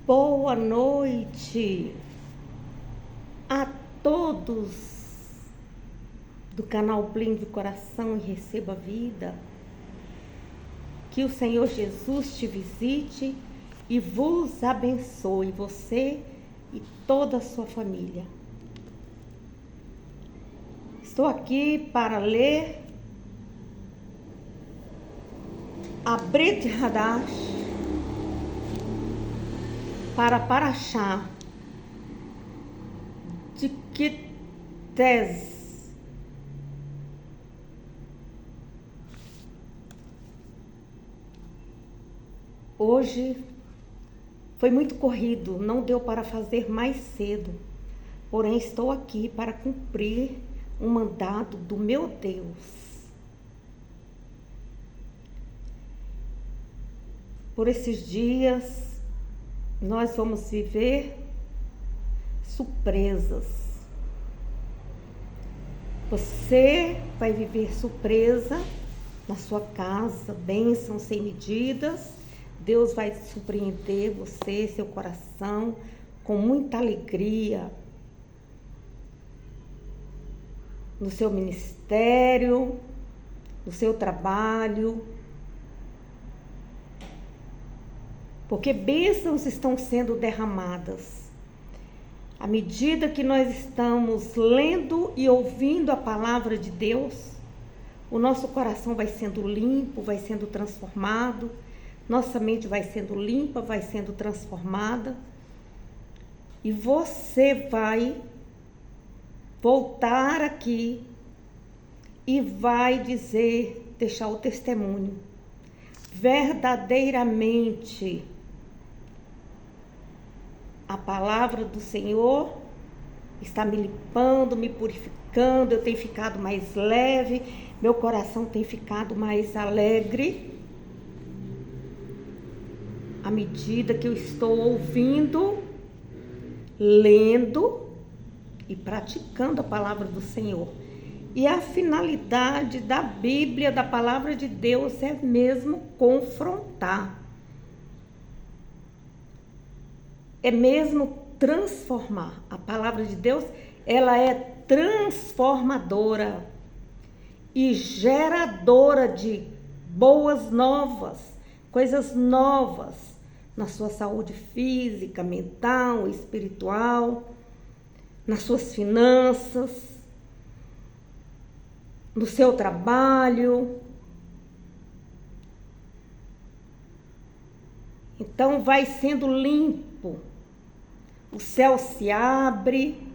Boa noite a todos do canal Blinde Coração e Receba Vida. Que o Senhor Jesus te visite e vos abençoe, você e toda a sua família. Estou aqui para ler a Brit Hadash para Parashá de Kitez. Hoje foi muito corrido, não deu para fazer mais cedo, porém estou aqui para cumprir um mandado do meu Deus. Por esses dias nós vamos viver surpresas. Você vai viver surpresa na sua casa, bênçãos sem medidas. Deus vai surpreender você, seu coração, com muita alegria. No seu ministério, no seu trabalho. Porque bênçãos estão sendo derramadas. À medida que nós estamos lendo e ouvindo a palavra de Deus, o nosso coração vai sendo limpo, vai sendo transformado, nossa mente vai sendo limpa, vai sendo transformada, e você vai voltar aqui e vai dizer, deixar o testemunho. Verdadeiramente, a palavra do Senhor está me limpando, me purificando, eu tenho ficado mais leve, meu coração tem ficado mais alegre, à medida que eu estou ouvindo, lendo e praticando a palavra do Senhor. E a finalidade da Bíblia, da palavra de Deus, é mesmo confrontar. É mesmo transformar. A palavra de Deus, ela é transformadora e geradora de boas novas, coisas novas na sua saúde física, mental, espiritual, nas suas finanças, no seu trabalho. Então vai sendo limpo, o céu se abre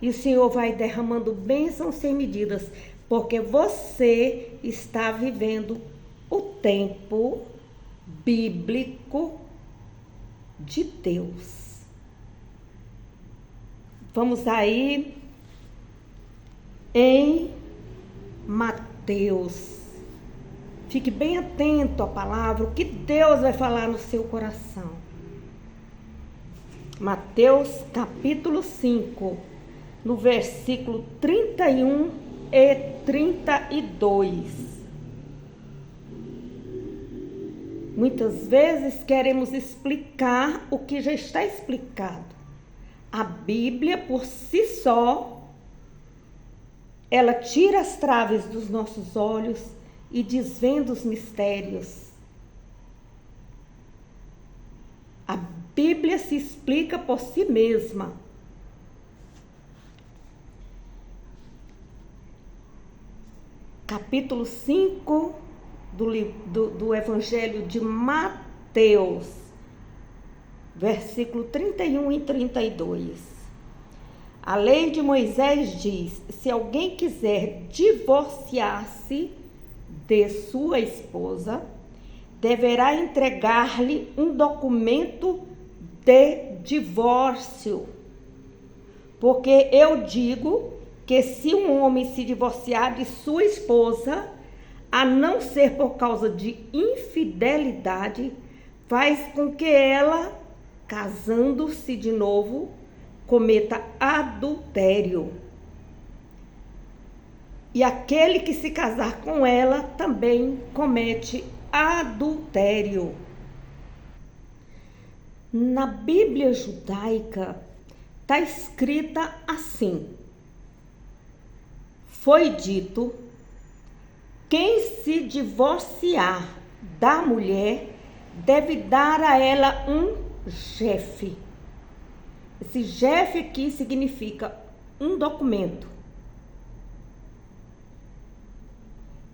e o Senhor vai derramando bênçãos sem medidas, porque você está vivendo o tempo bíblico de Deus. Vamos aí em Mateus. Fique bem atento à palavra, o que Deus vai falar no seu coração. Mateus capítulo 5, no versículo 31 e 32. Muitas vezes queremos explicar o que já está explicado. A Bíblia, por si só, ela tira as traves dos nossos olhos e desvenda os mistérios. A Bíblia se explica por si mesma. Capítulo 5 do Evangelho de Mateus, versículo 31 e 32. A lei de Moisés diz: se alguém quiser divorciar-se de sua esposa, deverá entregar-lhe um documento de divórcio. Porque eu digo que se um homem se divorciar de sua esposa, a não ser por causa de infidelidade, faz com que ela, casando-se de novo, cometa adultério. E aquele que se casar com ela também comete adultério. Na Bíblia judaica está escrita assim: foi dito, quem se divorciar da mulher deve dar a ela um jefe. Esse jefe aqui significa um documento.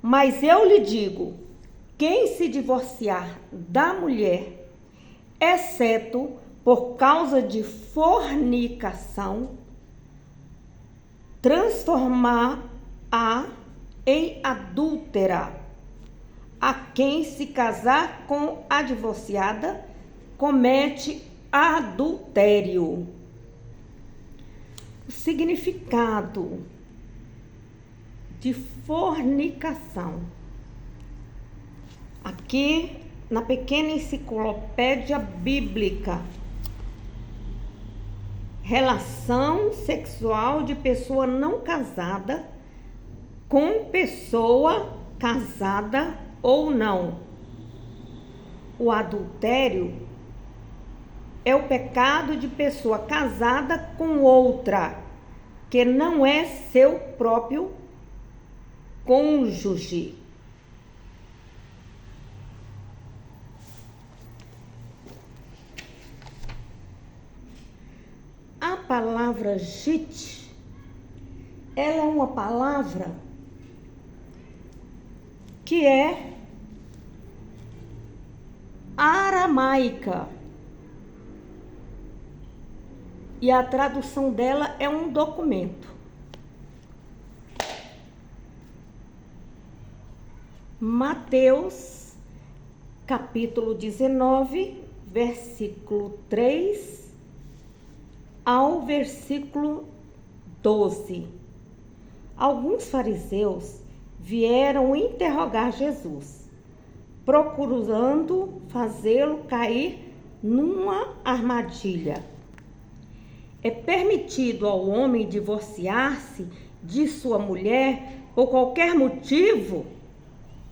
Mas eu lhe digo, quem se divorciar da mulher, exceto por causa de fornicação, transformar-a em adúltera. A quem se casar com a divorciada, comete adultério. O significado de fornicação. Aqui na pequena enciclopédia bíblica, relação sexual de pessoa não casada com pessoa casada ou não. O adultério é o pecado de pessoa casada com outra, que não é seu próprio cônjuge. A palavra git, ela é uma palavra que é aramaica. E a tradução dela é um documento. Mateus, capítulo 19, versículo 3 ao versículo 12. Alguns fariseus vieram interrogar Jesus, procurando fazê-lo cair numa armadilha. É permitido ao homem divorciar-se de sua mulher por qualquer motivo?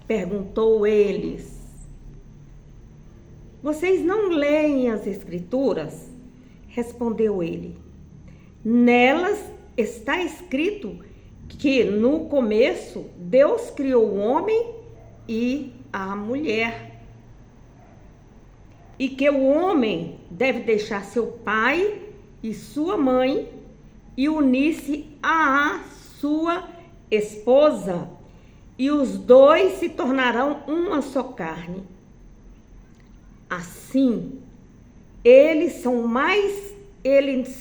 Perguntou eles. Vocês não leem as Escrituras? Respondeu ele. Nelas está escrito que no começo Deus criou o homem e a mulher. E que o homem deve deixar seu pai e sua mãe e unir-se à sua esposa, e os dois se tornarão uma só carne. Assim, eles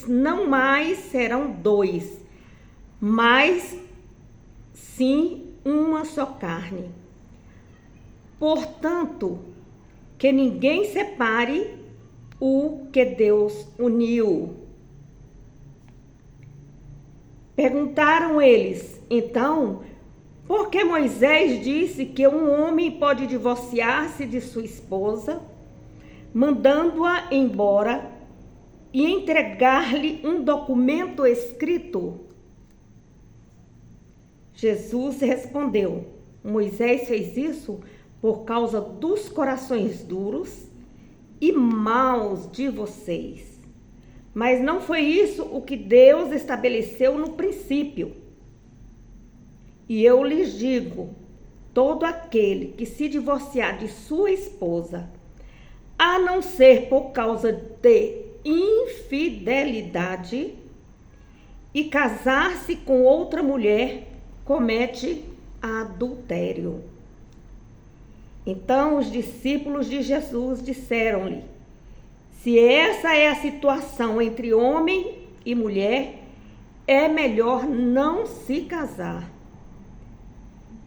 não mais serão dois, mas sim uma só carne. Portanto, que ninguém separe o que Deus uniu. Perguntaram eles, então, por que Moisés disse que um homem pode divorciar-se de sua esposa, mandando-a embora e entregar-lhe um documento escrito? Jesus respondeu, Moisés fez isso por causa dos corações duros e maus de vocês. Mas não foi isso o que Deus estabeleceu no princípio. E eu lhes digo, todo aquele que se divorciar de sua esposa, a não ser por causa de infidelidade, e casar-se com outra mulher, comete adultério. Então os discípulos de Jesus disseram-lhe, se essa é a situação entre homem e mulher, é melhor não se casar.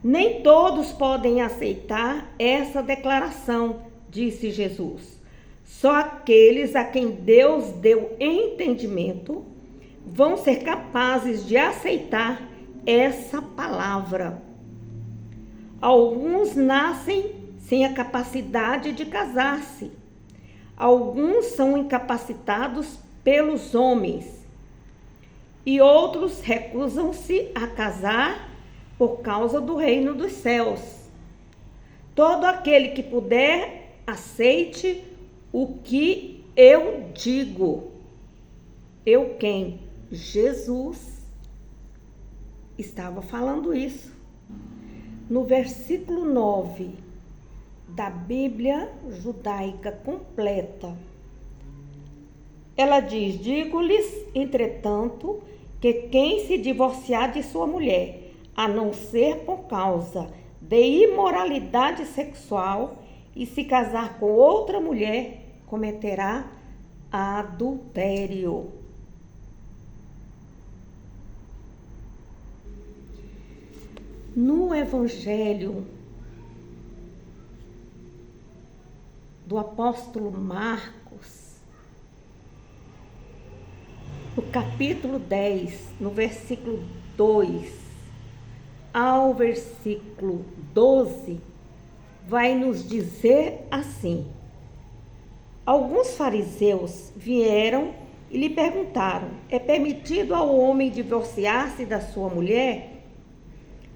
Nem todos podem aceitar essa declaração, disse Jesus. Só aqueles a quem Deus deu entendimento vão ser capazes de aceitar essa palavra. Alguns nascem sem a capacidade de casar-se. Alguns são incapacitados pelos homens e outros recusam-se a casar por causa do reino dos céus. Todo aquele que puder, aceite o que eu digo. Eu quem? Jesus estava falando isso. No versículo 9 da Bíblia Judaica completa, ela diz: digo-lhes, entretanto, que quem se divorciar de sua mulher, a não ser por causa de imoralidade sexual, e se casar com outra mulher, cometerá adultério. No Evangelho do apóstolo Marcos, no capítulo 10, no versículo 2 ao versículo 12, vai nos dizer assim: alguns fariseus vieram e lhe perguntaram: é permitido ao homem divorciar-se da sua mulher?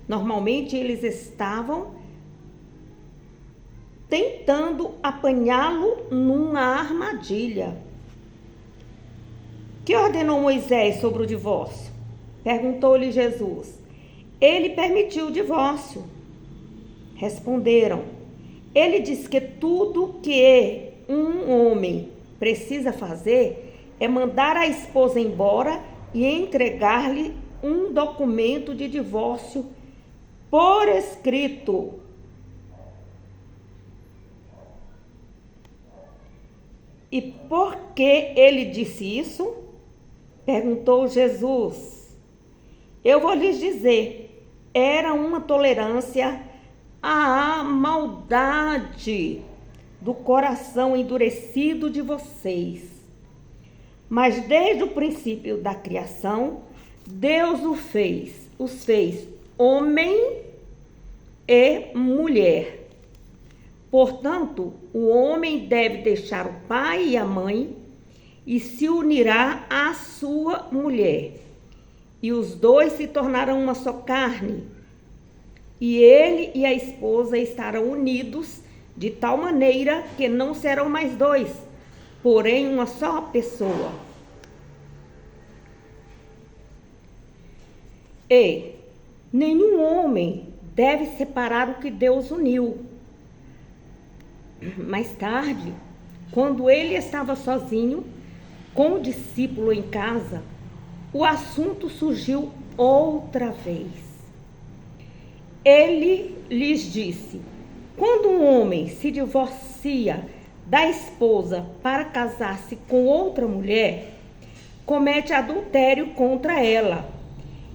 Normalmente eles estavam tentando apanhá-lo numa armadilha. Que ordenou Moisés sobre o divórcio? Perguntou-lhe Jesus. Ele permitiu o divórcio. Responderam. Ele diz que tudo que um homem precisa fazer é mandar a esposa embora e entregar-lhe um documento de divórcio por escrito. E por que ele disse isso? Perguntou Jesus. Eu vou lhes dizer, era uma tolerância à maldade do coração endurecido de vocês. Mas desde o princípio da criação, Deus os fez homem e mulher. Portanto, o homem deve deixar o pai e a mãe e se unirá à sua mulher. E os dois se tornarão uma só carne. E ele e a esposa estarão unidos de tal maneira que não serão mais dois, porém uma só pessoa. E nenhum homem deve separar o que Deus uniu. Mais tarde, quando ele estava sozinho, com o discípulo em casa, o assunto surgiu outra vez. Ele lhes disse: quando um homem se divorcia da esposa para casar-se com outra mulher, comete adultério contra ela.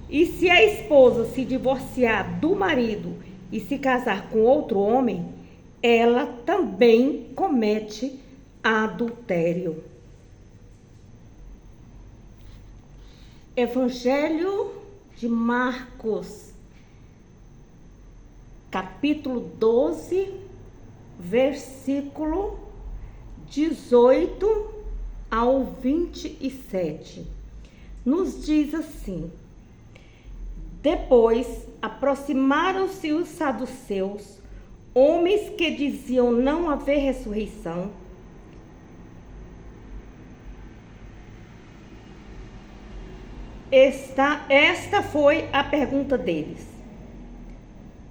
E se a esposa se divorciar do marido e se casar com outro homem, ela também comete adultério. Evangelho de Marcos, capítulo 12, versículo 18 ao 27, nos diz assim: depois aproximaram-se os saduceus, homens que diziam não haver ressurreição. Esta foi a pergunta deles: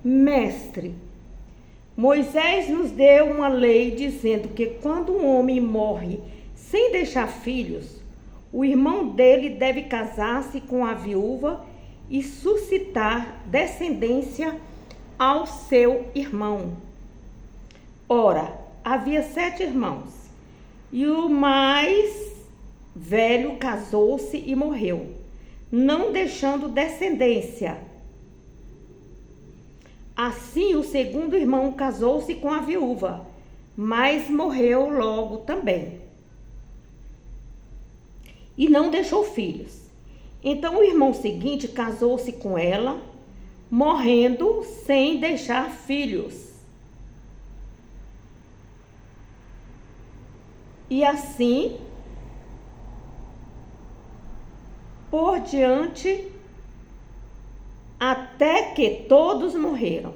Mestre, Moisés nos deu uma lei dizendo que quando um homem morre sem deixar filhos, o irmão dele deve casar-se com a viúva e suscitar descendência ao seu irmão. Ora, havia 7 irmãos, e o mais velho casou-se e morreu, não deixando descendência. Assim, o segundo irmão casou-se com a viúva, mas morreu logo também, e não deixou filhos. Então, o irmão seguinte casou-se com ela, morrendo sem deixar filhos. E assim por diante, até que todos morreram.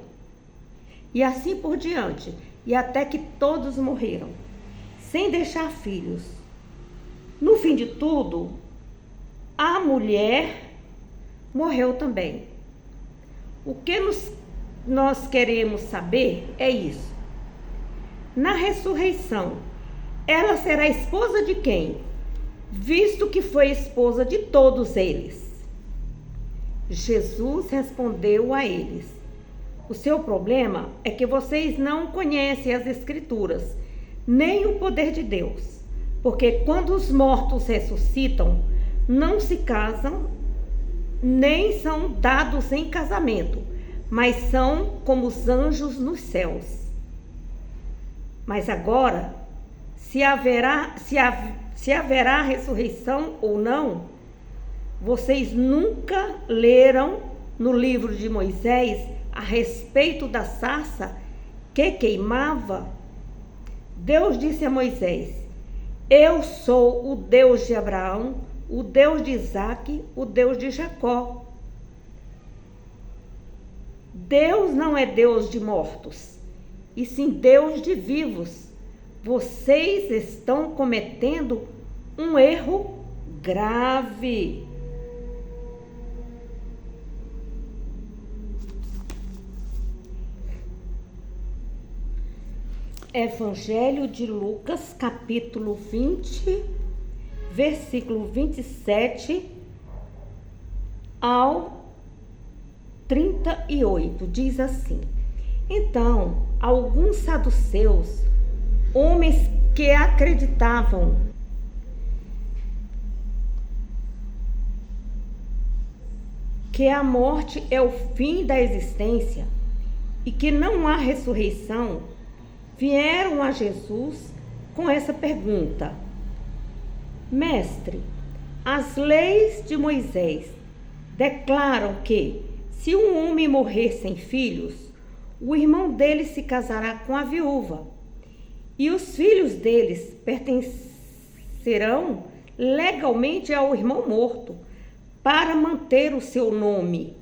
E assim por diante, e até que todos morreram, sem deixar filhos. No fim de tudo, a mulher morreu também. O que nós queremos saber é isso. Na ressurreição, ela será esposa de quem? Visto que foi esposa de todos eles. Jesus respondeu a eles: o seu problema é que vocês não conhecem as Escrituras, nem o poder de Deus. Porque quando os mortos ressuscitam, não se casam, nem são dados em casamento, mas são como os anjos nos céus. Mas agora, se haverá ressurreição ou não, vocês nunca leram no livro de Moisés a respeito da sarça que queimava? Deus disse a Moisés: eu sou o Deus de Abraão, o Deus de Isaque, o Deus de Jacó. Deus não é Deus de mortos, e sim Deus de vivos. Vocês estão cometendo um erro grave. Evangelho de Lucas, capítulo 20, versículo 27 ao 38, diz assim: então, alguns saduceus, homens que acreditavam que a morte é o fim da existência e que não há ressurreição, vieram a Jesus com essa pergunta: Mestre, as leis de Moisés declaram que, se um homem morrer sem filhos, o irmão dele se casará com a viúva, e os filhos deles pertencerão legalmente ao irmão morto, para manter o seu nome,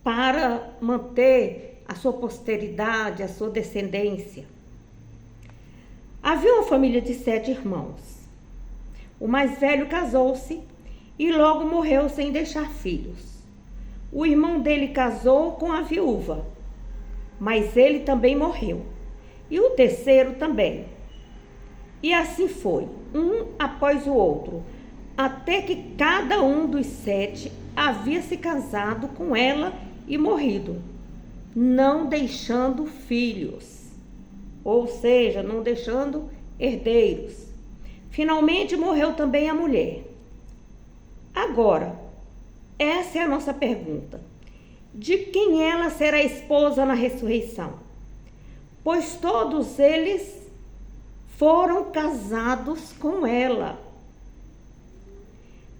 para manter a sua posteridade, a sua descendência. Havia uma família de 7 irmãos. O mais velho casou-se e logo morreu sem deixar filhos. O irmão dele casou com a viúva, mas ele também morreu. E o terceiro também. E assim foi, um após o outro, até que cada um dos 7 havia se casado com ela e morrido, não deixando filhos, ou seja, não deixando herdeiros. Finalmente morreu também a mulher. Agora, essa é a nossa pergunta: de quem ela será esposa na ressurreição? Pois todos eles foram casados com ela.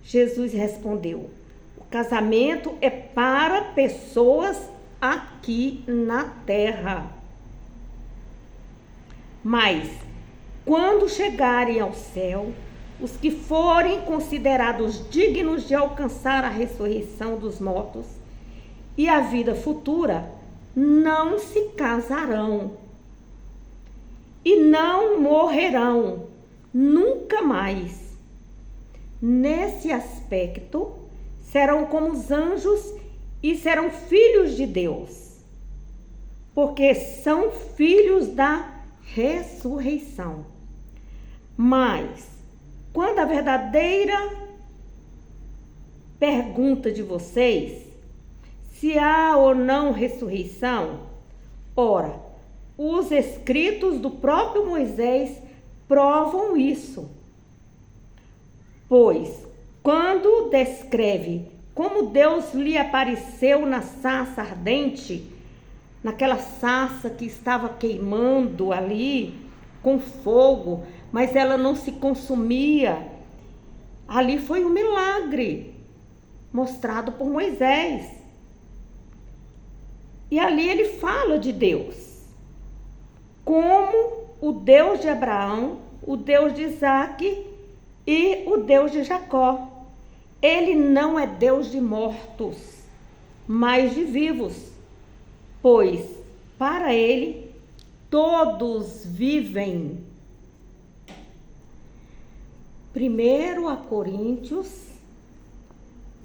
Jesus respondeu: o casamento é para pessoas aqui na terra. Mas, quando chegarem ao céu, os que forem considerados dignos de alcançar a ressurreição dos mortos e a vida futura, não se casarão e não morrerão nunca mais. Nesse aspecto, serão como os anjos e serão filhos de Deus, porque são filhos da ressurreição. Mas, quando a verdadeira pergunta de vocês, se há ou não ressurreição, ora, os escritos do próprio Moisés provam isso. Pois, quando descreve como Deus lhe apareceu na sarça ardente, naquela sarça que estava queimando ali com fogo, mas ela não se consumia, ali foi um milagre mostrado por Moisés. E ali ele fala de Deus como o Deus de Abraão, o Deus de Isaque e o Deus de Jacó. Ele não é Deus de mortos, mas de vivos, pois para ele todos vivem. 1 a Coríntios,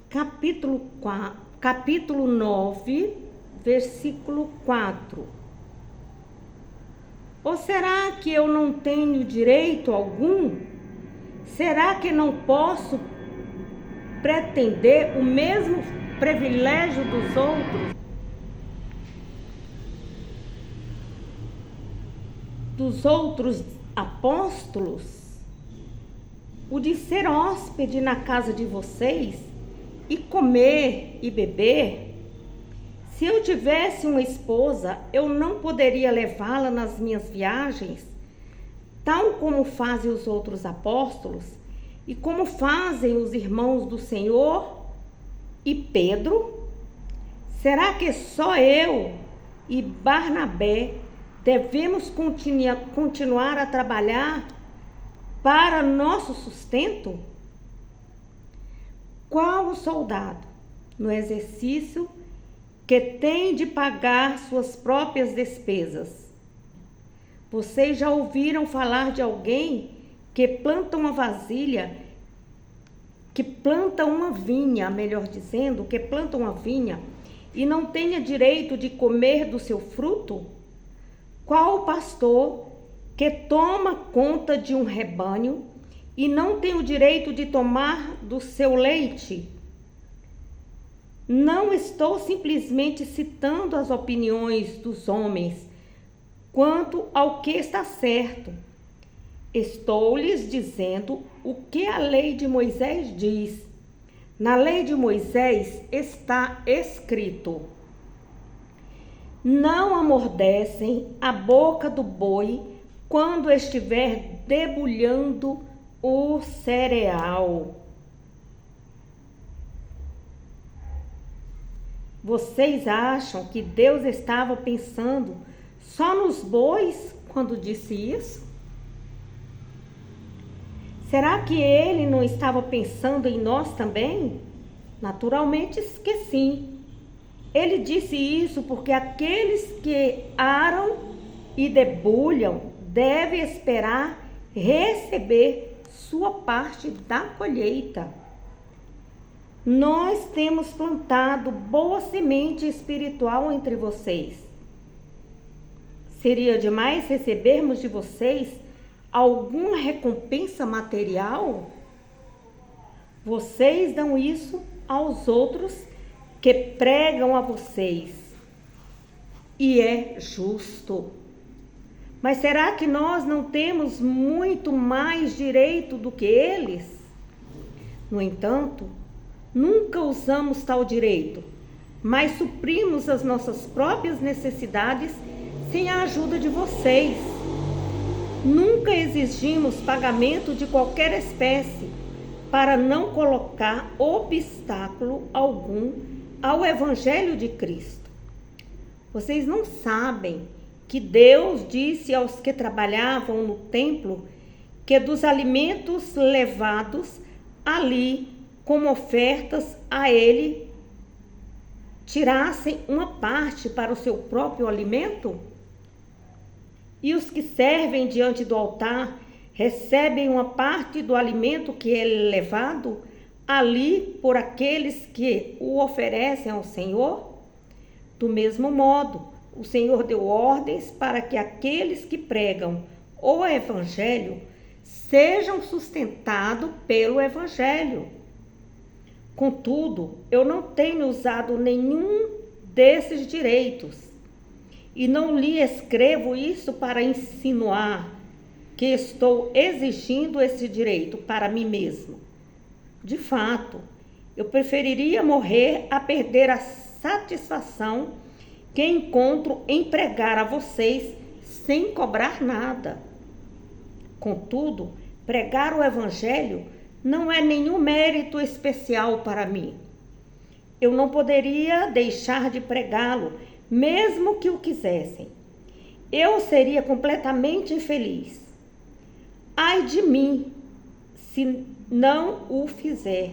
capítulo 9, versículo 4. Ou será que eu não tenho direito algum? Será que não posso pretender o mesmo privilégio dos outros? Dos outros apóstolos? O de ser hóspede na casa de vocês e comer e beber? Se eu tivesse uma esposa, eu não poderia levá-la nas minhas viagens, tal como fazem os outros apóstolos e como fazem os irmãos do Senhor e Pedro? Será que só eu e Barnabé devemos continuar a trabalhar para nosso sustento? Qual o soldado no exercício que tem de pagar suas próprias despesas? Vocês já ouviram falar de alguém que planta uma vinha e não tenha direito de comer do seu fruto? Qual o pastor que toma conta de um rebanho e não tem o direito de tomar do seu leite? Não estou simplesmente citando as opiniões dos homens quanto ao que está certo. Estou lhes dizendo o que a lei de Moisés diz. Na lei de Moisés está escrito: não amordecem a boca do boi quando estiver debulhando o cereal. Vocês acham que Deus estava pensando só nos bois quando disse isso? Será que Ele não estava pensando em nós também? Naturalmente que sim. Ele disse isso porque aqueles que aram e debulham devem esperar receber sua parte da colheita. Nós temos plantado boa semente espiritual entre vocês. Seria demais recebermos de vocês alguma recompensa material? Vocês dão isso aos outros que pregam a vocês, e é justo. Mas será que nós não temos muito mais direito do que eles? No entanto, nunca usamos tal direito, mas suprimos as nossas próprias necessidades sem a ajuda de vocês. Nunca exigimos pagamento de qualquer espécie para não colocar obstáculo algum ao Evangelho de Cristo. Vocês não sabem que Deus disse aos que trabalhavam no templo que dos alimentos levados ali como ofertas a Ele, tirassem uma parte para o seu próprio alimento? E os que servem diante do altar recebem uma parte do alimento que é levado ali por aqueles que o oferecem ao Senhor? Do mesmo modo, o Senhor deu ordens para que aqueles que pregam o Evangelho sejam sustentados pelo Evangelho. Contudo, eu não tenho usado nenhum desses direitos e não lhe escrevo isso para insinuar que estou exigindo esse direito para mim mesmo. De fato, eu preferiria morrer a perder a satisfação que encontro em pregar a vocês sem cobrar nada. Contudo, pregar o Evangelho não é nenhum mérito especial para mim. Eu não poderia deixar de pregá-lo, mesmo que o quisessem. Eu seria completamente infeliz. Ai de mim, se não o fizer.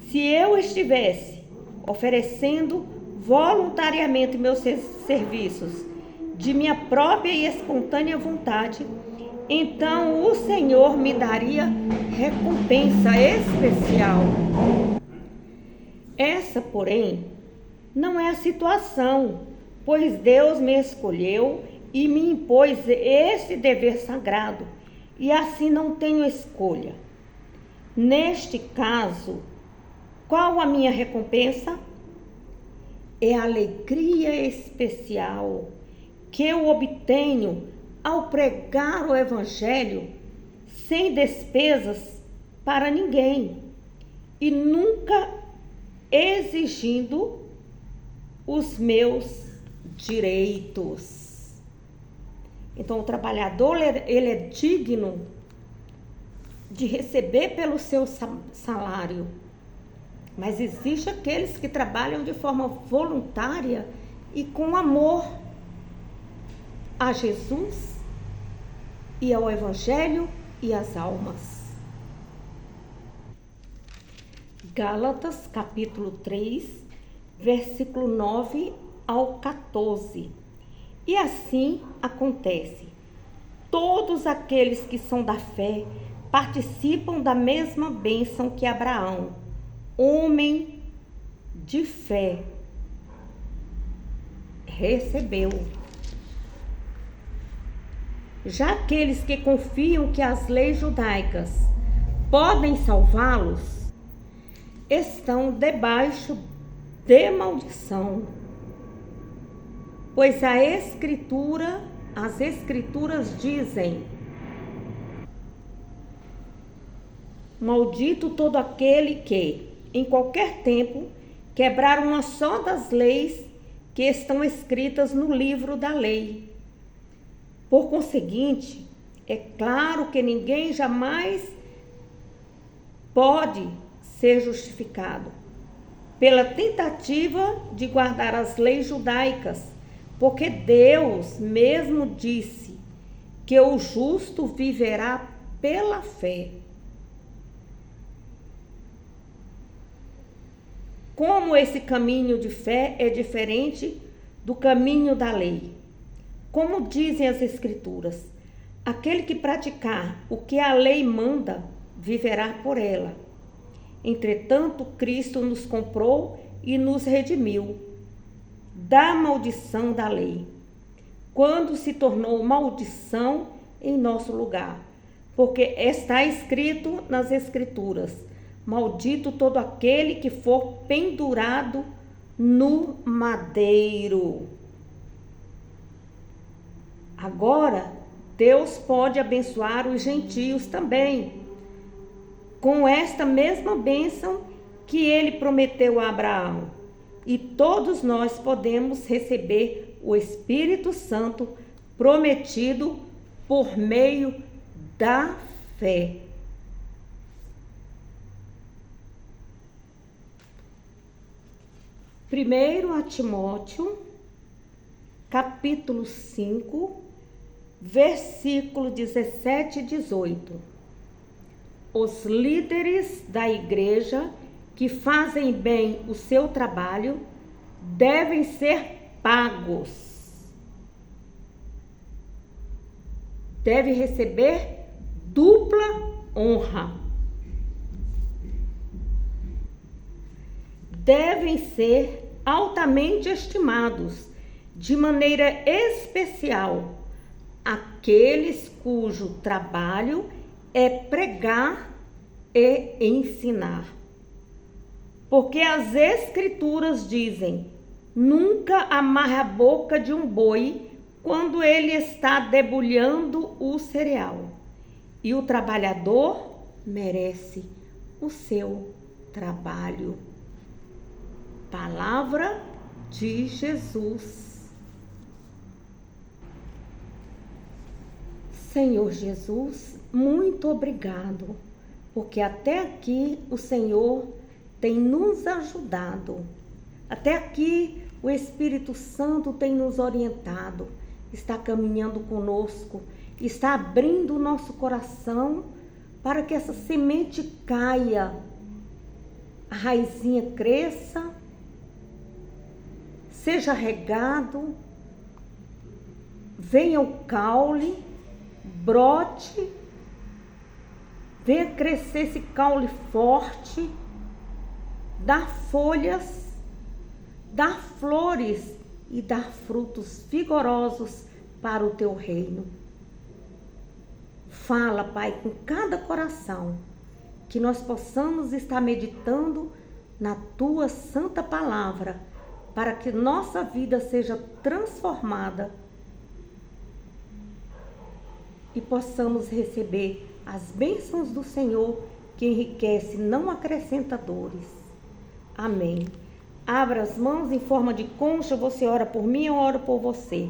Se eu estivesse oferecendo voluntariamente meus serviços de minha própria e espontânea vontade, então o Senhor me daria recompensa especial. Essa, porém, não é a situação, pois Deus me escolheu e me impôs esse dever sagrado, e assim não tenho escolha. Neste caso, qual a minha recompensa? É a alegria especial que eu obtenho ao pregar o Evangelho sem despesas para ninguém e nunca exigindo os meus direitos. Então, o trabalhador, ele é digno de receber pelo seu salário. Mas existe aqueles que trabalham de forma voluntária e com amor a Jesus e ao Evangelho e às almas. Gálatas, capítulo 3, versículo 9 ao 14. E assim acontece. Todos aqueles que são da fé participam da mesma bênção que Abraão, homem de fé, recebeu. Já aqueles que confiam que as leis judaicas podem salvá-los, estão debaixo de maldição. Pois as escrituras dizem: maldito todo aquele que, em qualquer tempo, quebrar uma só das leis que estão escritas no livro da lei. Por conseguinte, é claro que ninguém jamais pode ser justificado pela tentativa de guardar as leis judaicas, porque Deus mesmo disse que o justo viverá pela fé. Como esse caminho de fé é diferente do caminho da lei? Como dizem as Escrituras, aquele que praticar o que a lei manda, viverá por ela. Entretanto, Cristo nos comprou e nos redimiu da maldição da lei, quando se tornou maldição em nosso lugar. Porque está escrito nas Escrituras: maldito todo aquele que for pendurado no madeiro. Agora, Deus pode abençoar os gentios também, com esta mesma bênção que ele prometeu a Abraão. E todos nós podemos receber o Espírito Santo prometido por meio da fé. Primeiro a Timóteo, capítulo 5, versículo 17 e 18. Os líderes da igreja que fazem bem o seu trabalho devem ser pagos. Deve receber dupla honra. Devem ser altamente estimados, de maneira especial, aqueles cujo trabalho é pregar e ensinar. Porque as Escrituras dizem: nunca amarre a boca de um boi quando ele está debulhando o cereal. E o trabalhador merece o seu trabalho. Palavra de Jesus. Senhor Jesus, muito obrigado, porque até aqui o Senhor tem nos ajudado. Até aqui o Espírito Santo tem nos orientado, está caminhando conosco, está abrindo o nosso coração para que essa semente caia, a raizinha cresça, seja regado, venha o caule brote, venha crescer esse caule forte, dar folhas, dar flores e dar frutos vigorosos para o teu reino. Fala, Pai, com cada coração, que nós possamos estar meditando na tua santa palavra, para que nossa vida seja transformada e possamos receber as bênçãos do Senhor, que enriquece, não acrescenta dores. Amém. Abra as mãos em forma de concha, você ora por mim, eu oro por você.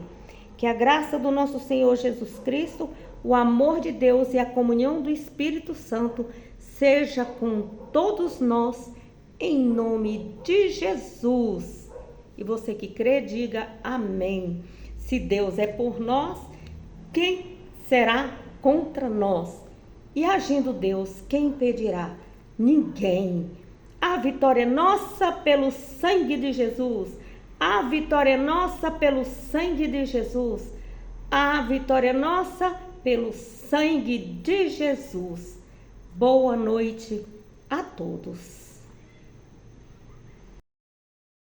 Que a graça do nosso Senhor Jesus Cristo, o amor de Deus e a comunhão do Espírito Santo seja com todos nós, em nome de Jesus. E você que crê, diga amém. Se Deus é por nós, quem será contra nós? E agindo Deus, quem impedirá? Ninguém. A vitória é nossa pelo sangue de Jesus. A vitória é nossa pelo sangue de Jesus. A vitória é nossa pelo sangue de Jesus. Boa noite a todos.